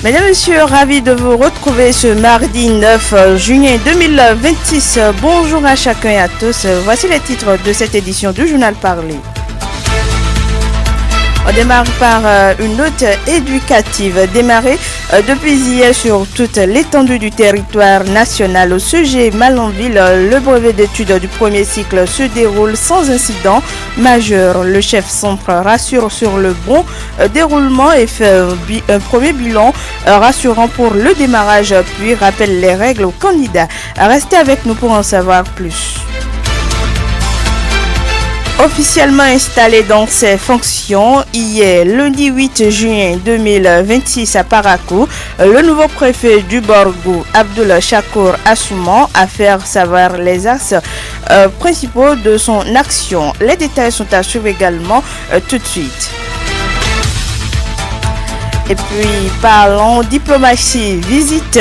Mesdames et messieurs, ravi de vous retrouver ce mardi 9 juillet 2026. Bonjour à chacun et à tous. Voici les titres de cette édition du Journal Parlé. On démarre par une note éducative démarrée depuis hier sur toute l'étendue du territoire national. Au CEG Malanville, le brevet d'études du premier cycle se déroule sans incident majeur. Le chef centre rassure sur le bon déroulement et fait un premier bilan rassurant pour le démarrage, puis rappelle les règles aux candidats. Restez avec nous pour en savoir plus. Officiellement installé dans ses fonctions hier, lundi 8 juin 2026 à Parakou, le nouveau préfet du Borgou, Abdoul Chakour Assouman, a fait savoir les axes principaux de son action. Les détails sont à suivre également tout de suite. Et puis, parlons diplomatie, visite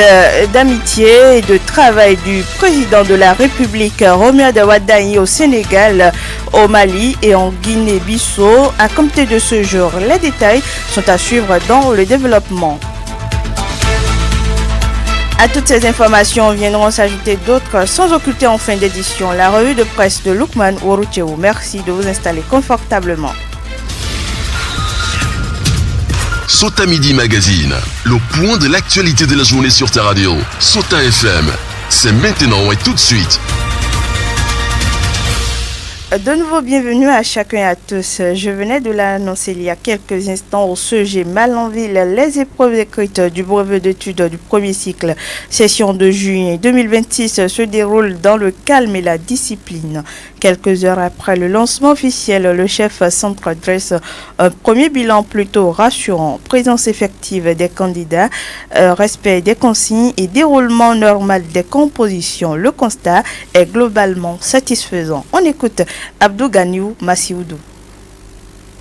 d'amitié et de travail du président de la République, Romuald Wardani, au Sénégal, au Mali et en Guinée-Bissau. À compter de ce jour, les détails sont à suivre dans le développement. À toutes ces informations viendront s'ajouter d'autres sans occulter en fin d'édition la revue de presse de Lukman Ouroucheou. Merci de vous installer confortablement. Sota Midi Magazine, le point de l'actualité de la journée sur ta radio. Sota FM, c'est maintenant et tout de suite. De nouveau, bienvenue à chacun et à tous. Je venais de l'annoncer il y a quelques instants au CEG Malanville. Les épreuves écrites du brevet d'études du premier cycle, session de juillet 2026, se déroulent dans le calme et la discipline. Quelques heures après le lancement officiel, le chef centre dresse un premier bilan plutôt rassurant. Présence effective des candidats, respect des consignes et déroulement normal des compositions. Le constat est globalement satisfaisant. On écoute Abdou Ganiou Massioudou.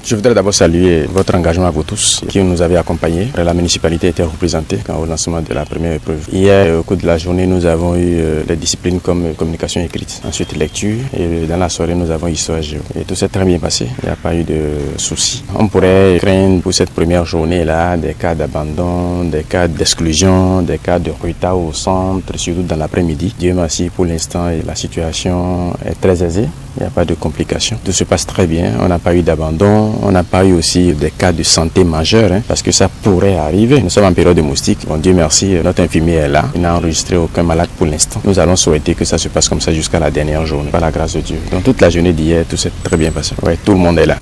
Je voudrais d'abord saluer votre engagement à vous tous qui nous avez accompagnés. La municipalité était représentée au lancement de la première épreuve. Hier, au cours de la journée, nous avons eu des disciplines comme communication écrite, ensuite lecture, et dans la soirée, nous avons histoire géo. Et tout s'est très bien passé, il n'y a pas eu de soucis. On pourrait craindre pour cette première journée-là des cas d'abandon, des cas d'exclusion, des cas de retard au centre, surtout dans l'après-midi. Dieu merci, pour l'instant, la situation est très aisée. Il n'y a pas de complications. Tout se passe très bien. On n'a pas eu d'abandon. On n'a pas eu aussi des cas de santé majeurs, parce que ça pourrait arriver. Nous sommes en période de moustique. Bon, Dieu merci, notre infirmier est là. Il n'a enregistré aucun malade pour l'instant. Nous allons souhaiter que ça se passe comme ça jusqu'à la dernière journée, par la grâce de Dieu. Donc toute la journée d'hier, tout s'est très bien passé. Ouais, tout le monde est là.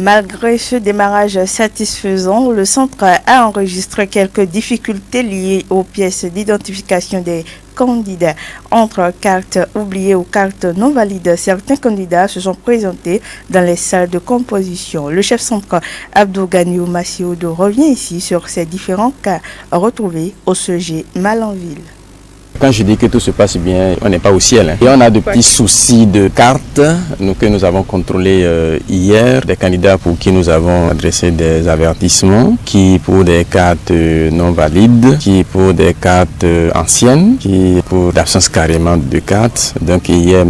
Malgré ce démarrage satisfaisant, le centre a enregistré quelques difficultés liées aux pièces d'identification des candidats. Entre cartes oubliées ou cartes non valides, certains candidats se sont présentés dans les salles de composition. Le chef centre Abdou Ganiou Massioudou revient ici sur ces différents cas retrouvés au CEG Malanville. Quand je dis que tout se passe bien, on n'est pas au ciel. Et on a de petits soucis de cartes que nous avons contrôlés hier. Des candidats pour qui nous avons adressé des avertissements, qui pour des cartes non valides, qui pour des cartes anciennes, qui pour l'absence carrément de cartes. Donc hier,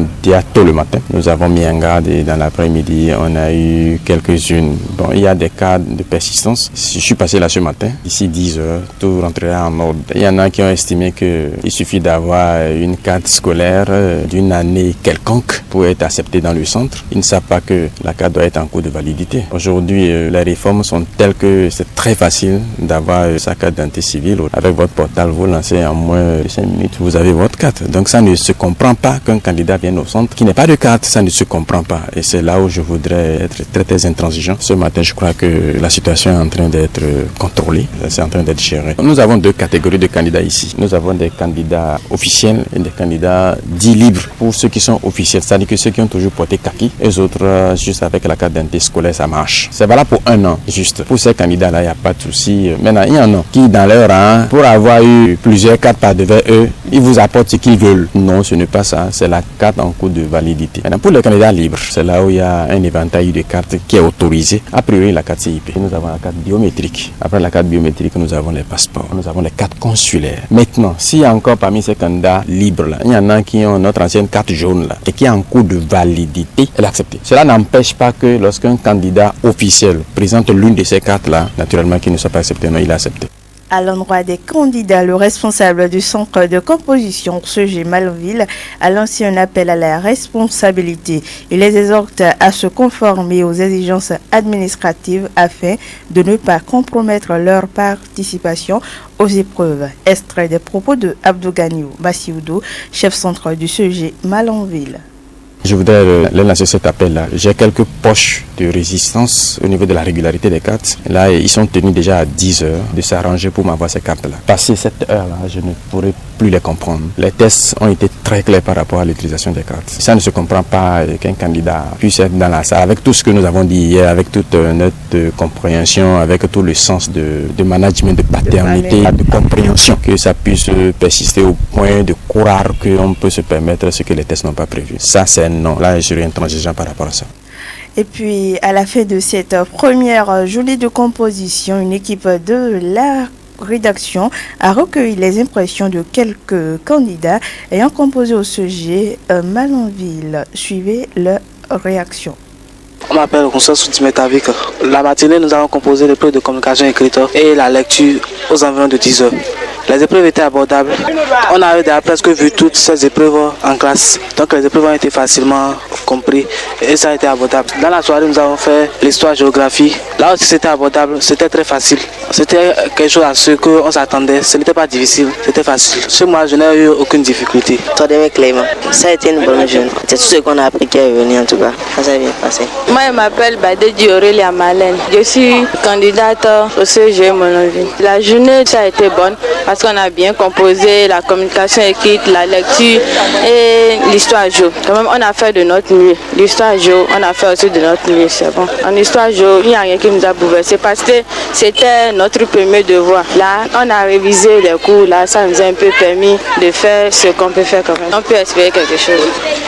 tôt le matin, nous avons mis en garde et dans l'après-midi, on a eu quelques-unes. Bon, il y a des cas de persistance. Je suis passé là ce matin, d'ici 10 heures, tout rentrera en ordre. Il y en a qui ont estimé qu'il suffit d'avoir une carte scolaire d'une année quelconque pour être accepté dans le centre. Ils ne savent pas que la carte doit être en cours de validité. Aujourd'hui, les réformes sont telles que c'est très facile d'avoir sa carte d'identité civile. Avec votre portable, vous lancez en moins de 5 minutes, vous avez votre carte. Donc ça ne se comprend pas qu'un candidat vienne au centre qui n'ait pas de carte, ça ne se comprend pas. Et c'est là où je voudrais être très très intransigeant. Ce matin, je crois que la situation est en train d'être contrôlée, c'est en train d'être géré. Nous avons deux catégories de candidats ici. Nous avons des candidats officiels et des candidats dits libres. Pour ceux qui sont officiels, c'est-à-dire que ceux qui ont toujours porté kaki, et les autres, juste avec la carte d'identité scolaire, ça marche. C'est valable pour un an, juste. Pour ces candidats-là, il n'y a pas de souci. Maintenant, il y en a qui, dans leur rang, pour avoir eu plusieurs cartes par devant eux, ils vous apportent ce qu'ils veulent. Non, ce n'est pas ça. C'est la carte en cours de validité. Maintenant, pour les candidats libres, c'est là où il y a un éventail de cartes qui est autorisé. A priori, la carte CIP. Nous avons la carte biométrique. Après la carte biométrique, nous avons les passeports. Nous avons les cartes consulaires. Maintenant, s'il y a encore parmi ces candidats libres là, il y en a qui ont notre ancienne carte jaune là et qui est en cours de validité, elle est acceptée. Cela n'empêche pas que lorsqu'un candidat officiel présente l'une de ces cartes là, naturellement qu'il ne soit pas accepté, non, il est accepté. À l'endroit des candidats, le responsable du centre de composition, CG Malanville, a lancé un appel à la responsabilité. Il les exhorte à se conformer aux exigences administratives afin de ne pas compromettre leur participation aux épreuves. Extrait des propos de Abdou Ganiou Bassioudou, chef centre du CG Malanville. Je voudrais leur lancer cet appel-là. J'ai quelques poches de résistance au niveau de la régularité des cartes. Là, ils sont tenus déjà à 10 heures de s'arranger pour m'avoir ces cartes-là. Passé cette heure-là, je ne pourrai plus les comprendre. Les tests ont été très clairs par rapport à l'utilisation des cartes. Ça ne se comprend pas qu'un candidat puisse être dans la salle avec tout ce que nous avons dit hier, avec toute notre compréhension, avec tout le sens de management, de paternité, de compréhension, que ça puisse persister au point de croire qu'on peut se permettre ce que les tests n'ont pas prévu. Ça, c'est non. Là, je serai intransigeant par rapport à ça. Et puis, à la fin de cette première journée de composition, une équipe de la rédaction a recueilli les impressions de quelques candidats ayant composé au sujet Malanville. Suivez leur réaction. On m'appelle Rousseau Soutimetavik. La matinée, nous avons composé l'épreuve de communication écrite et la lecture aux environs de 10 heures. Les épreuves étaient abordables. On avait déjà presque vu toutes ces épreuves en classe. Donc les épreuves ont été facilement comprises et ça a été abordable. Dans la soirée, nous avons fait l'histoire-géographie. Là aussi, c'était abordable. C'était très facile. C'était quelque chose à ce qu'on s'attendait. Ce n'était pas difficile. C'était facile. Chez moi, je n'ai eu aucune difficulté. Clément, ça a été une bonne journée. C'est tout ce qu'on a appris qui est venu en tout cas. Ça s'est bien passé. Moi, je m'appelle Badedi Aurélia Malène. Je suis candidate au CG Malanville. La journée, ça a été bonne parce qu'on a bien composé la communication écrite, la lecture et l'histoire géo. Quand même, on a fait de notre mieux. L'histoire géo, on a fait aussi de notre mieux, c'est bon. En histoire géo, il n'y a rien qui nous a bouleversé parce que c'était notre premier devoir. Là, on a révisé les cours, là, ça nous a un peu permis de faire ce qu'on peut faire quand même. On peut espérer quelque chose.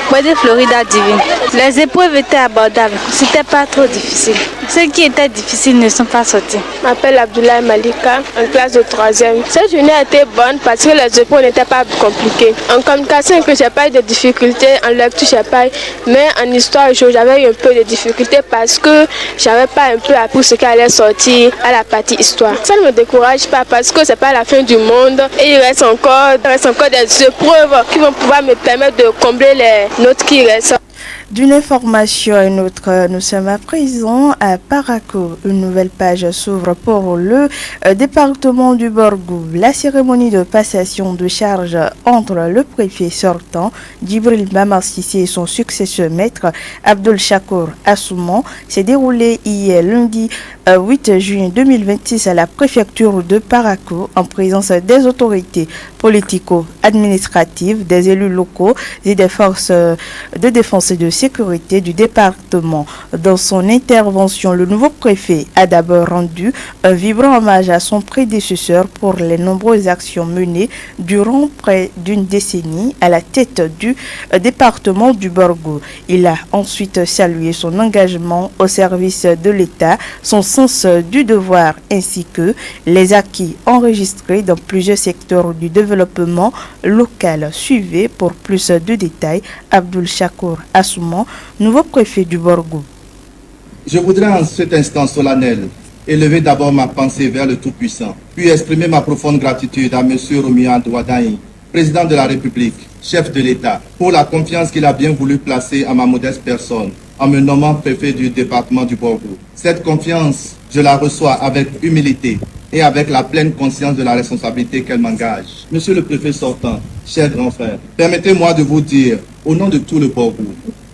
Moi, de Florida Divine. Les épreuves étaient abordables. C'était pas trop difficile. Ceux qui étaient difficiles ne sont pas sortis. Je m'appelle Abdoulaye Malika, en classe de 3e. Cette journée a été bonne parce que les épreuves n'étaient pas compliquées. En communication, je n'ai pas eu de difficultés. En lecture, je n'ai pas eu. Mais en histoire, j'avais eu un peu de difficultés parce que je n'avais pas un peu appris ce qui allait sortir à la partie histoire. Ça ne me décourage pas parce que ce n'est pas la fin du monde. Et il reste encore des épreuves qui vont pouvoir me permettre de combler les notes qui restent. D'une information à une autre, nous sommes à présent à Parakou. Une nouvelle page s'ouvre pour le département du Borgou. La cérémonie de passation de charge entre le préfet sortant, Djibril Bamarsissi, et son successeur maître, Abdul Shakour Assouman, s'est déroulée hier lundi 8 juin 2026 à la préfecture de Parakou en présence des autorités politico-administratives, des élus locaux et des forces de défense et de sécurité du département. Dans son intervention, le nouveau préfet a d'abord rendu un vibrant hommage à son prédécesseur pour les nombreuses actions menées durant près d'une décennie à la tête du département du Borgou. Il a ensuite salué son engagement au service de l'État, son sens du devoir ainsi que les acquis enregistrés dans plusieurs secteurs du développement local. Suivez pour plus de détails Abdul Shakour Assouman, nouveau préfet du Borgou. Je voudrais en cet instant solennel élever d'abord ma pensée vers le Tout-Puissant, puis exprimer ma profonde gratitude à M. Romia Douadaï, président de la République, chef de l'État, pour la confiance qu'il a bien voulu placer à ma modeste personne en me nommant préfet du département du Borgou. Cette confiance, je la reçois avec humilité et avec la pleine conscience de la responsabilité qu'elle m'engage. Monsieur le préfet sortant, cher grand frère, permettez-moi de vous dire, au nom de tout le Borgou,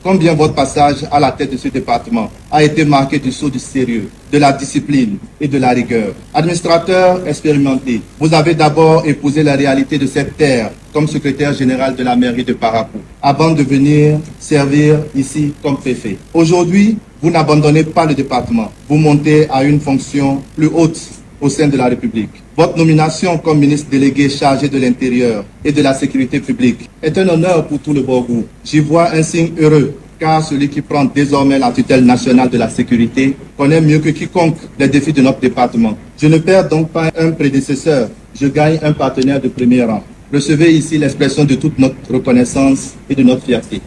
combien votre passage à la tête de ce département a été marqué du sceau du sérieux, de la discipline et de la rigueur. Administrateur expérimenté, vous avez d'abord épousé la réalité de cette terre comme secrétaire général de la mairie de Parakou, avant de venir servir ici comme préfet. Aujourd'hui, vous n'abandonnez pas le département, vous montez à une fonction plus haute au sein de la République. Votre nomination comme ministre délégué chargé de l'Intérieur et de la Sécurité publique est un honneur pour tout le Borgou. J'y vois un signe heureux, car celui qui prend désormais la tutelle nationale de la sécurité connaît mieux que quiconque les défis de notre département. Je ne perds donc pas un prédécesseur, je gagne un partenaire de premier rang. Recevez ici l'expression de toute notre reconnaissance et de notre fierté.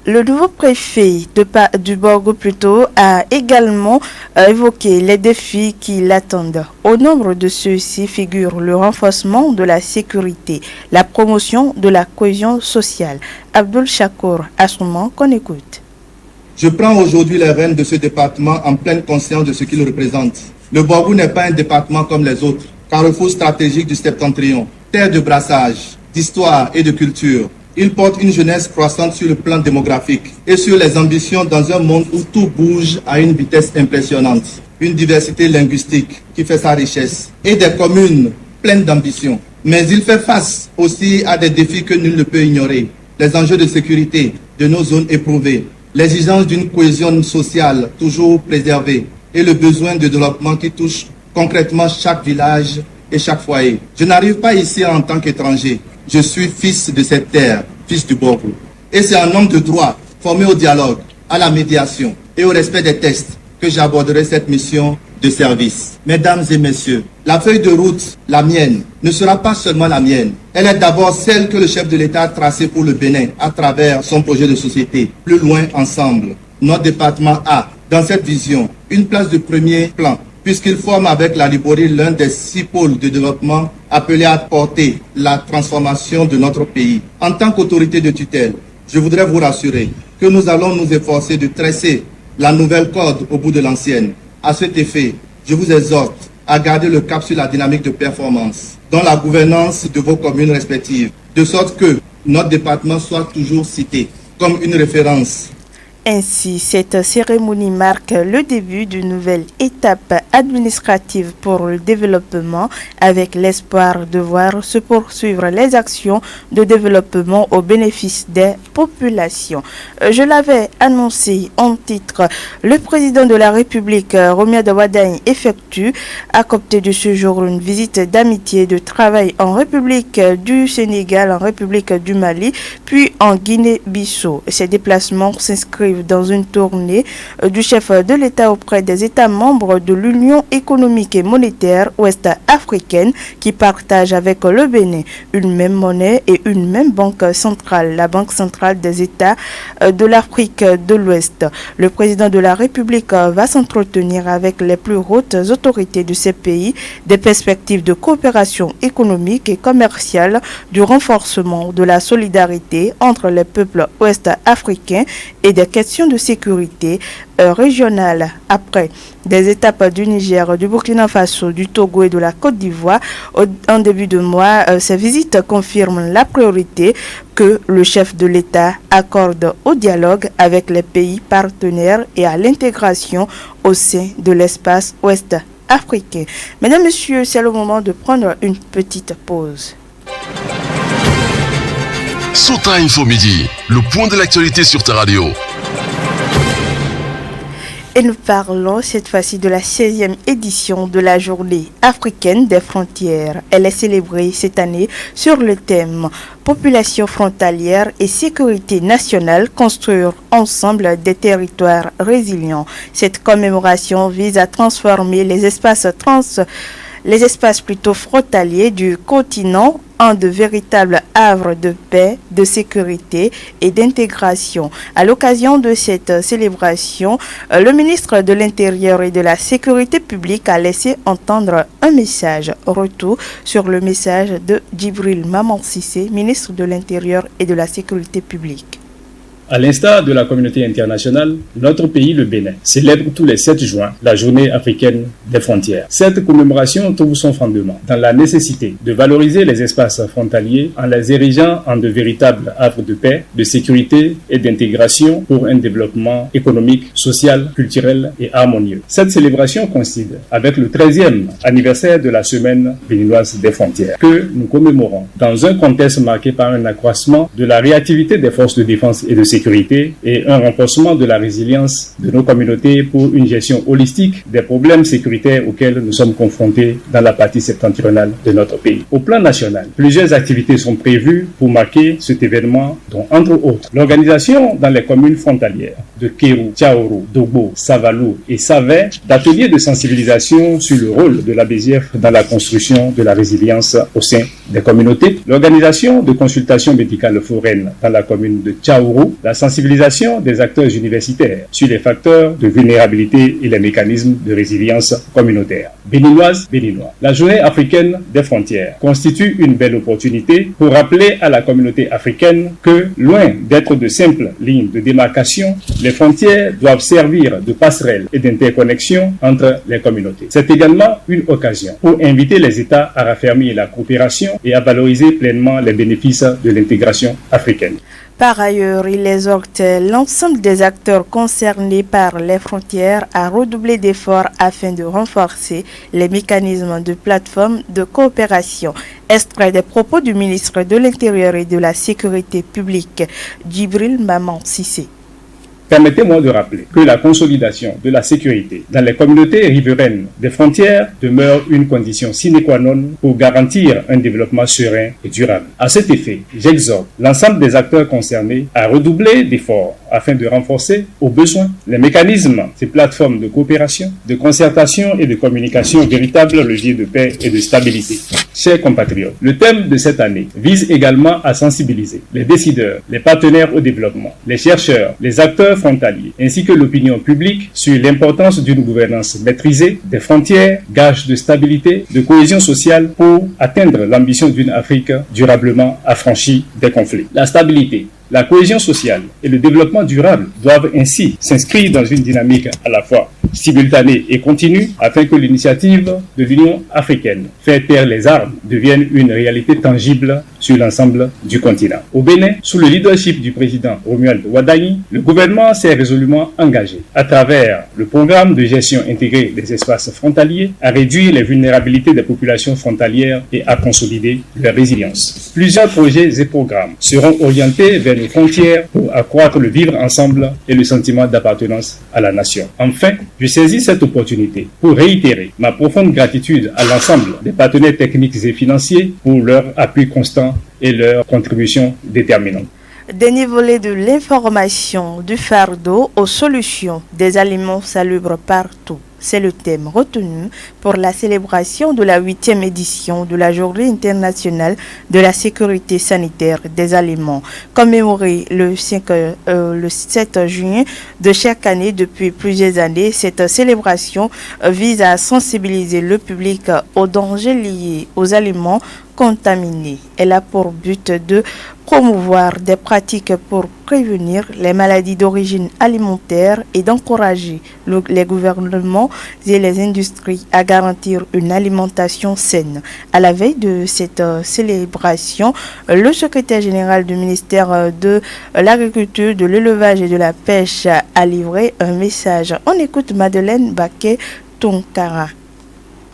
Le nouveau préfet du Borgo a également évoqué les défis qui l'attendent. Au nombre de ceux-ci figure le renforcement de la sécurité, la promotion de la cohésion sociale. Abdul Shakour Assouman qu'on écoute. Je prends aujourd'hui les rênes de ce département en pleine conscience de ce qu'il représente. Le Borgo n'est pas un département comme les autres, carrefour stratégique du septentrion, terre de brassage, d'histoire et de culture. Il porte une jeunesse croissante sur le plan démographique et sur les ambitions dans un monde où tout bouge à une vitesse impressionnante. Une diversité linguistique qui fait sa richesse et des communes pleines d'ambition. Mais il fait face aussi à des défis que nul ne peut ignorer. Les enjeux de sécurité de nos zones éprouvées, l'exigence d'une cohésion sociale toujours préservée et le besoin de développement qui touche concrètement chaque village et chaque foyer. Je n'arrive pas ici en tant qu'étranger. Je suis fils de cette terre, fils du Borgo. Et c'est un homme de droit, formé au dialogue, à la médiation et au respect des textes que j'aborderai cette mission de service. Mesdames et messieurs, la feuille de route, la mienne, ne sera pas seulement la mienne. Elle est d'abord celle que le chef de l'État a tracée pour le Bénin à travers son projet de société. Plus loin ensemble, notre département a, dans cette vision, une place de premier plan, puisqu'il forme avec la Liborie l'un des 6 pôles de développement appelés à porter la transformation de notre pays. En tant qu'autorité de tutelle, je voudrais vous rassurer que nous allons nous efforcer de tresser la nouvelle corde au bout de l'ancienne. À cet effet, je vous exhorte à garder le cap sur la dynamique de performance dans la gouvernance de vos communes respectives, de sorte que notre département soit toujours cité comme une référence. Ainsi, cette cérémonie marque le début d'une nouvelle étape administrative pour le développement avec l'espoir de voir se poursuivre les actions de développement au bénéfice des populations. Je l'avais annoncé en titre, le président de la République, Romuald Wardani, effectue à compter de ce jour une visite d'amitié et de travail en République du Sénégal, en République du Mali, puis en Guinée-Bissau. Ces déplacements s'inscrivent dans une tournée du chef de l'État auprès des États membres de l'Union économique et monétaire ouest-africaine qui partagent avec le Bénin une même monnaie et une même banque centrale, la Banque centrale des États de l'Afrique de l'Ouest. Le président de la République va s'entretenir avec les plus hautes autorités de ces pays des perspectives de coopération économique et commerciale, du renforcement de la solidarité entre les peuples ouest-africains et des questions de sécurité régionale. Après des étapes du Niger, du Burkina Faso, du Togo et de la Côte d'Ivoire, en début de mois, ces visites confirment la priorité que le chef de l'État accorde au dialogue avec les pays partenaires et à l'intégration au sein de l'espace ouest-africain. Mesdames, Messieurs, c'est le moment de prendre une petite pause. Sota Info Midi, le point de l'actualité sur ta radio. Et nous parlons cette fois-ci de la 16e édition de la Journée africaine des frontières. Elle est célébrée cette année sur le thème Population frontalière et sécurité nationale, construire ensemble des territoires résilients. Cette commémoration vise à transformer les espaces frontaliers du continent en de véritables havres de paix, de sécurité et d'intégration. À l'occasion de cette célébration, le ministre de l'Intérieur et de la Sécurité publique a laissé entendre un message. Retour sur le message de Djibril Maman Cissé, ministre de l'Intérieur et de la Sécurité publique. À l'instar de la communauté internationale, notre pays, le Bénin, célèbre tous les 7 juin la Journée africaine des frontières. Cette commémoration trouve son fondement dans la nécessité de valoriser les espaces frontaliers en les érigeant en de véritables havres de paix, de sécurité et d'intégration pour un développement économique, social, culturel et harmonieux. Cette célébration coïncide avec le 13e anniversaire de la Semaine béninoise des frontières que nous commémorons dans un contexte marqué par un accroissement de la réactivité des forces de défense et de sécurité et un renforcement de la résilience de nos communautés pour une gestion holistique des problèmes sécuritaires auxquels nous sommes confrontés dans la partie septentrionale de notre pays. Au plan national, plusieurs activités sont prévues pour marquer cet événement, dont entre autres l'organisation dans les communes frontalières de Kéru, Tchaourou, Dogbo, Savalou et Savé d'ateliers de sensibilisation sur le rôle de la BZF dans la construction de la résilience au sein des communautés, l'organisation de consultations médicales foraines dans la commune de Tchaourou, la sensibilisation des acteurs universitaires sur les facteurs de vulnérabilité et les mécanismes de résilience communautaire. Béninoises, Béninois, la journée africaine des frontières constitue une belle opportunité pour rappeler à la communauté africaine que, loin d'être de simples lignes de démarcation, les frontières doivent servir de passerelles et d'interconnexion entre les communautés. C'est également une occasion pour inviter les États à raffermir la coopération et à valoriser pleinement les bénéfices de l'intégration africaine. Par ailleurs, il exhorte l'ensemble des acteurs concernés par les frontières à redoubler d'efforts afin de renforcer les mécanismes de plateforme de coopération. Extrait des propos du ministre de l'Intérieur et de la Sécurité publique, Djibril Maman Sissé. Permettez-moi de rappeler que la consolidation de la sécurité dans les communautés riveraines des frontières demeure une condition sine qua non pour garantir un développement serein et durable. À cet effet, j'exhorte l'ensemble des acteurs concernés à redoubler d'efforts afin de renforcer, au besoin, les mécanismes, ces plateformes de coopération, de concertation et de communication, véritables leviers de paix et de stabilité. Chers compatriotes, le thème de cette année vise également à sensibiliser les décideurs, les partenaires au développement, les chercheurs, les acteurs frontaliers, ainsi que l'opinion publique sur l'importance d'une gouvernance maîtrisée des frontières, gage de stabilité, de cohésion sociale pour atteindre l'ambition d'une Afrique durablement affranchie des conflits. La stabilité, la cohésion sociale et le développement durable doivent ainsi s'inscrire dans une dynamique à la fois simultanée et continue afin que l'initiative de l'Union africaine, faire taire les armes, devienne une réalité tangible sur l'ensemble du continent. Au Bénin, sous le leadership du président Romuald Wadagni, le gouvernement s'est résolument engagé à travers le programme de gestion intégrée des espaces frontaliers à réduire les vulnérabilités des populations frontalières et à consolider leur résilience. Plusieurs projets et programmes seront orientés vers nos frontières pour accroître le vivre ensemble et le sentiment d'appartenance à la nation. Enfin, je saisis cette opportunité pour réitérer ma profonde gratitude à l'ensemble des partenaires techniques et financiers pour leur appui constant et leur contribution déterminante. Dénivelé de l'information du fardeau aux solutions des aliments salubres partout. C'est le thème retenu pour la célébration de la 8e édition de la Journée internationale de la sécurité sanitaire des aliments, commémorée le 7 juin de chaque année depuis plusieurs années. Cette célébration vise à sensibiliser le public aux dangers liés aux aliments contaminés. Elle a pour but de promouvoir des pratiques pour prévenir les maladies d'origine alimentaire et d'encourager les gouvernements et les industries à garantir une alimentation saine. À la veille de cette célébration, le secrétaire général du ministère de l'Agriculture, de l'Élevage et de la Pêche a livré un message. On écoute Madeleine Baquet-Tonkara.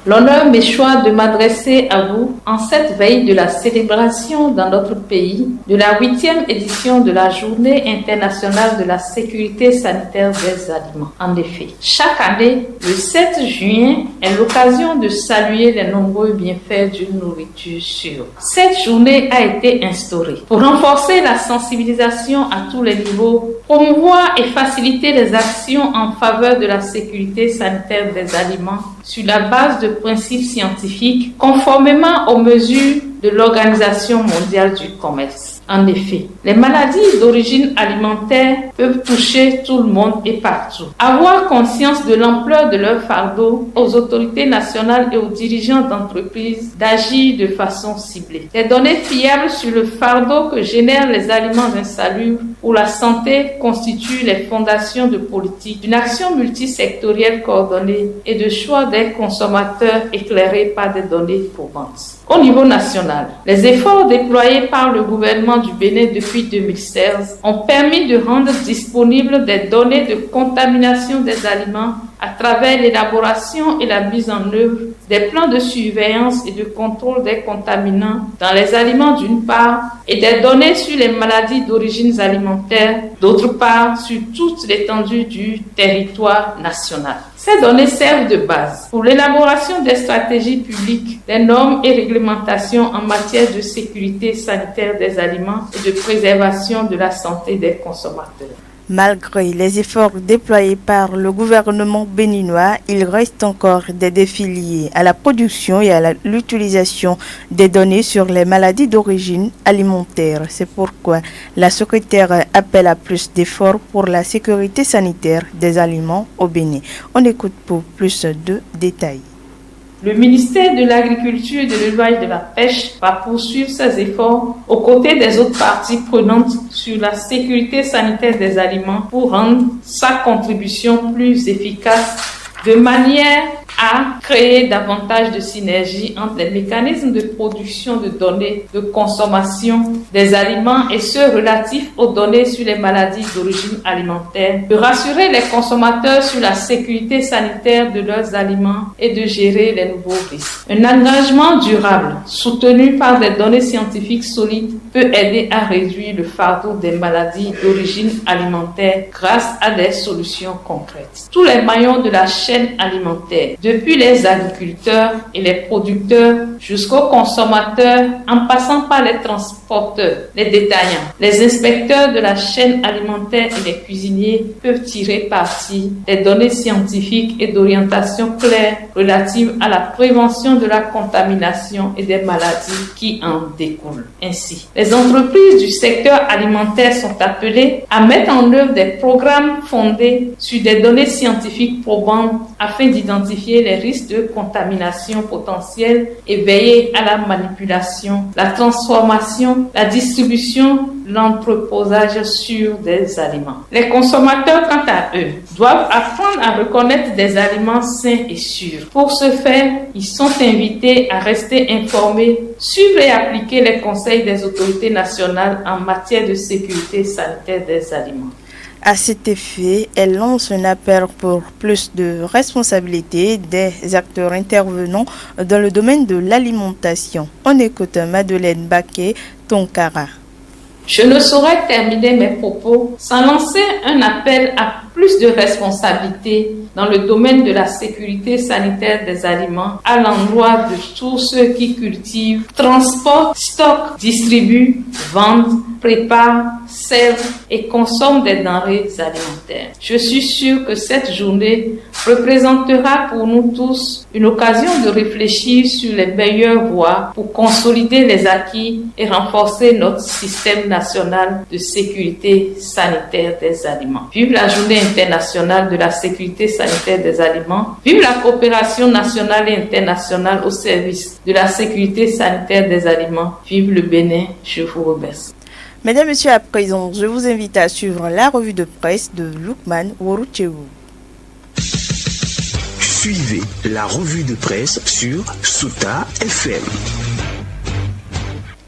L'honneur m'échoit de m'adresser à vous en cette veille de la célébration dans notre pays de la 8e édition de la Journée internationale de la sécurité sanitaire des aliments. En effet, chaque année, le 7 juin est l'occasion de saluer les nombreux bienfaits d'une nourriture sûre. Cette journée a été instaurée pour renforcer la sensibilisation à tous les niveaux, promouvoir et faciliter les actions en faveur de la sécurité sanitaire des aliments sur la base de principes scientifiques conformément aux mesures de l'Organisation mondiale du commerce. En effet, les maladies d'origine alimentaire peuvent toucher tout le monde et partout. Avoir conscience de l'ampleur de leur fardeau aux autorités nationales et aux dirigeants d'entreprises d'agir de façon ciblée. Des données fiables sur le fardeau que génèrent les aliments insalubres pour la santé constituent les fondations de politique d'une action multisectorielle coordonnée et de choix des consommateurs éclairés par des données probantes. Au niveau national, les efforts déployés par le gouvernement du Bénin depuis 2016 ont permis de rendre disponibles des données de contamination des aliments à travers l'élaboration et la mise en œuvre des plans de surveillance et de contrôle des contaminants dans les aliments d'une part et des données sur les maladies d'origine alimentaire d'autre part sur toute l'étendue du territoire national. Ces données servent de base pour l'élaboration des stratégies publiques, des normes et réglementations en matière de sécurité sanitaire des aliments et de préservation de la santé des consommateurs. Malgré les efforts déployés par le gouvernement béninois, il reste encore des défis liés à la production et à l'utilisation des données sur les maladies d'origine alimentaire. C'est pourquoi la secrétaire appelle à plus d'efforts pour la sécurité sanitaire des aliments au Bénin. On écoute pour plus de détails. Le ministère de l'Agriculture, de l'Élevage et de la Pêche va poursuivre ses efforts aux côtés des autres parties prenantes sur la sécurité sanitaire des aliments pour rendre sa contribution plus efficace de manière à créer davantage de synergie entre les mécanismes de production de données de consommation des aliments et ceux relatifs aux données sur les maladies d'origine alimentaire, de rassurer les consommateurs sur la sécurité sanitaire de leurs aliments et de gérer les nouveaux risques. Un engagement durable, soutenu par des données scientifiques solides, peut aider à réduire le fardeau des maladies d'origine alimentaire grâce à des solutions concrètes. Tous les maillons de la chaîne alimentaire, depuis les agriculteurs et les producteurs jusqu'aux consommateurs, en passant par les transporteurs, les détaillants, les inspecteurs de la chaîne alimentaire et les cuisiniers peuvent tirer parti des données scientifiques et d'orientation claires relatives à la prévention de la contamination et des maladies qui en découlent. Ainsi, les entreprises du secteur alimentaire sont appelées à mettre en œuvre des programmes fondés sur des données scientifiques probantes afin d'identifier les risques de contamination potentielle et veiller à la manipulation, la transformation, la distribution, l'entreposage sûr des aliments. Les consommateurs, quant à eux, doivent apprendre à reconnaître des aliments sains et sûrs. Pour ce faire, ils sont invités à rester informés, suivre et appliquer les conseils des autorités nationales en matière de sécurité sanitaire des aliments. À cet effet, elle lance un appel pour plus de responsabilité des acteurs intervenant dans le domaine de l'alimentation. On écoute Madeleine Baquet-Tonkara. Je ne saurais terminer mes propos sans lancer un appel à plus de responsabilité dans le domaine de la sécurité sanitaire des aliments à l'endroit de tous ceux qui cultivent, transportent, stockent, distribuent, vendent, préparent, servent et consomment des denrées alimentaires. Je suis sûre que cette journée représentera pour nous tous une occasion de réfléchir sur les meilleures voies pour consolider les acquis et renforcer notre système national de sécurité sanitaire des aliments. Vive la journée internationale de la sécurité sanitaire des aliments. Vive la coopération nationale et internationale au service de la sécurité sanitaire des aliments. Vive le Bénin. Je vous remercie. Mesdames, Messieurs, à présent, je vous invite à suivre la revue de presse de Lukman Woruchewu. Suivez la revue de presse sur Souta FM.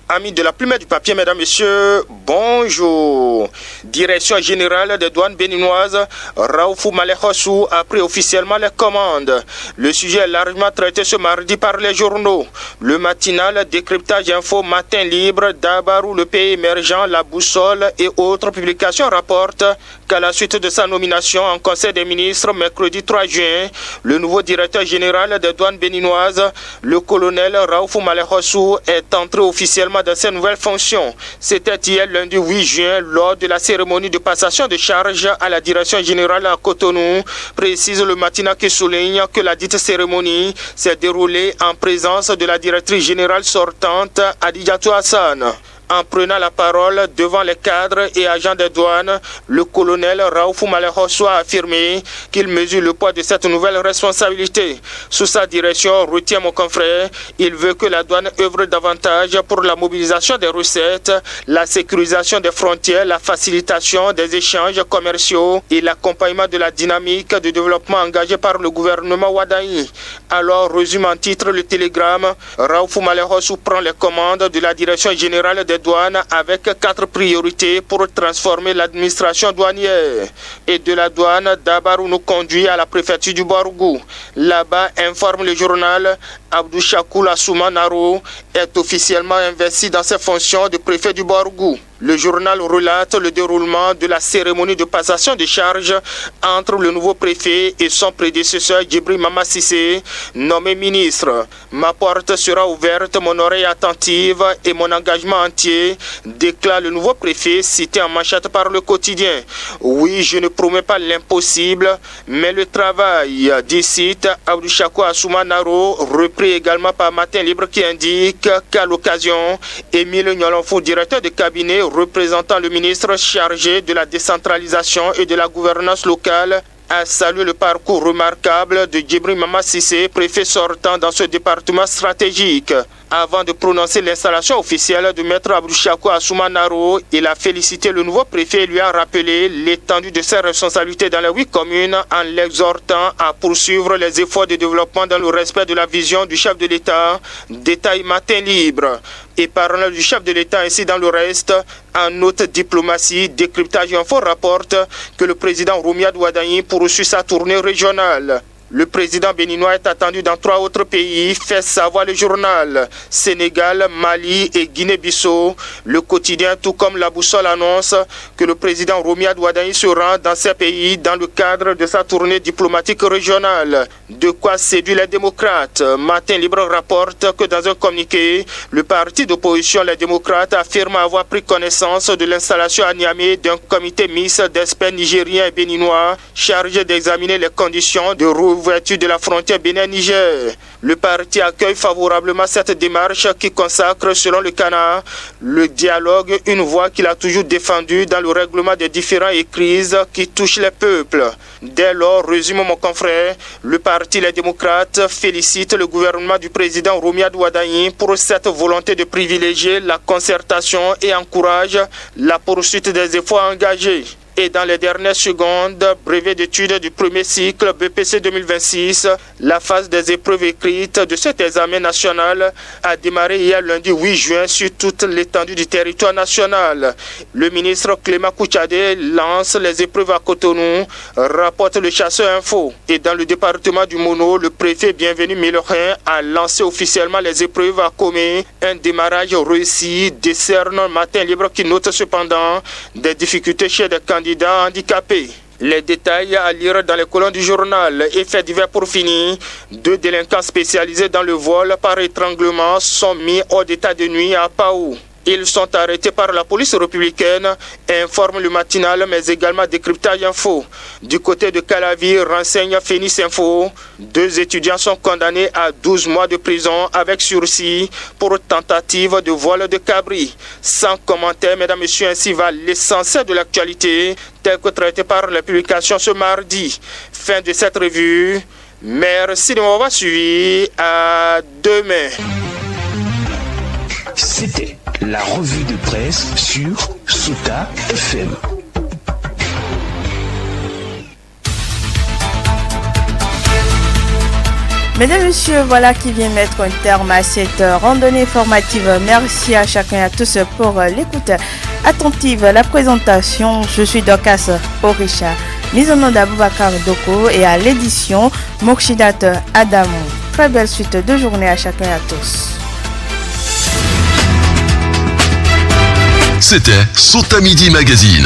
Amis de la plume et du papier, mesdames, messieurs, bonjour. Direction générale des douanes béninoises, Raoufou Malehossou a pris officiellement les commandes. Le sujet est largement traité ce mardi par les journaux. Le matinal Décryptage Info Matin Libre, Dabarou, Le Pays Émergent, La Boussole et autres publications rapportent qu'à la suite de sa nomination en Conseil des ministres mercredi 3 juin, le nouveau directeur général des douanes béninoises, le colonel Raoufou Malehossou, est entré officiellement dans ses nouvelles fonctions. C'était hier lundi 8 juin lors de la cérémonie de passation de charge à la direction générale à Cotonou. Précise le matinal qui souligne que la dite cérémonie s'est déroulée en présence de la directrice générale sortante Adijatou Hassan. En prenant la parole devant les cadres et agents des douanes, le colonel Raoufou Malehossou a affirmé qu'il mesure le poids de cette nouvelle responsabilité. Sous sa direction, retient mon confrère, il veut que la douane œuvre davantage pour la mobilisation des recettes, la sécurisation des frontières, la facilitation des échanges commerciaux et l'accompagnement de la dynamique de développement engagée par le gouvernement Wadaï. Alors, résume en titre le télégramme, Raoufou Malehossou prend les commandes de la direction générale des douanes avec 4 priorités pour transformer l'administration douanière. Et de la douane, Dabarou nous conduit à la préfecture du Bourgout. Là-bas, informe le journal, Abdou Chakoul Assouma Naro est officiellement investi dans ses fonctions de préfet du Borgou. Le journal relate le déroulement de la cérémonie de passation de charges entre le nouveau préfet et son prédécesseur Djibril Mama Cissé, nommé ministre. Ma porte sera ouverte, mon oreille attentive et mon engagement entier, déclare le nouveau préfet cité en manchette par le quotidien. Oui, je ne promets pas l'impossible, mais le travail, dit cite Abdou Chakoul Assouma Naro, repris également par Matin Libre qui indique qu'à l'occasion, Émile Nyolonfo, directeur de cabinet représentant le ministre chargé de la décentralisation et de la gouvernance locale, a salué le parcours remarquable de Djibril Mama Cissé, préfet sortant dans ce département stratégique. Avant de prononcer l'installation officielle de Maître Abdou Chakoul Assouma Naro, il a félicité le nouveau préfet et lui a rappelé l'étendue de ses responsabilités dans les 8 communes en l'exhortant à poursuivre les efforts de développement dans le respect de la vision du chef de l'État, détaille Matin Libre. Et parlant du chef de l'État ainsi dans le reste, en haute diplomatie, Décryptage Info rapporte que le président Roumiad Ouaddaï poursuit sa tournée régionale. Le président béninois est attendu dans 3 autres pays, fait savoir le journal. Sénégal, Mali et Guinée-Bissau. Le quotidien, tout comme la boussole, annonce que le président Roumiad Ouaddaï se rend dans ces pays dans le cadre de sa tournée diplomatique régionale. De quoi séduire les démocrates. Matin Libre rapporte que dans un communiqué, le parti d'opposition, les démocrates, affirme avoir pris connaissance de l'installation à Niamey d'un comité mixte d'experts nigériens et béninois chargé d'examiner les conditions de ouverture de la frontière Bénin-Niger. Le parti accueille favorablement cette démarche qui consacre, selon le Canard, le dialogue, une voie qu'il a toujours défendue dans le règlement des différends et crises qui touchent les peuples. Dès lors, résume mon confrère, le parti Les Démocrates félicite le gouvernement du président Roumiad Ouaddaï pour cette volonté de privilégier la concertation et encourage la poursuite des efforts engagés. Et dans les dernières secondes, brevet d'études du premier cycle BPC 2026, la phase des épreuves écrites de cet examen national a démarré hier lundi 8 juin sur toute l'étendue du territoire national. Le ministre Clément Kouchadé lance les épreuves à Cotonou, rapporte le Chasseur Info. Et dans le département du Mono, le préfet Bienvenu Mélorin a lancé officiellement les épreuves à Comé. Un démarrage réussi, décerne Matin Libre qui note cependant des difficultés chez des candidats handicapés. Les détails à lire dans les colonnes du journal. Et fait divers pour finir, 2 délinquants spécialisés dans le vol par étranglement sont mis hors d'état de nuit à Pau. Ils sont arrêtés par la police républicaine, informe le matinal, mais également Décryptage Info. Du côté de Calavi, renseigne Phoenix Info. 2 étudiants sont condamnés à 12 mois de prison avec sursis pour tentative de vol de cabri. Sans commentaire, mesdames, messieurs, ainsi va l'essentiel de l'actualité, tel que traité par la publication ce mardi. Fin de cette revue. Merci de m'avoir suivi. À demain. C'était la revue de presse sur Souta FM. Mesdames et messieurs, voilà qui vient mettre un terme à cette randonnée formative. Merci à chacun et à tous pour l'écoute attentive. La présentation, je suis Dorcas Orisha, mise en nom d'Aboubacar Doko et à l'édition Mokshidat Adamou. Très belle suite de journée à chacun et à tous. C'était Souta Midi Magazine.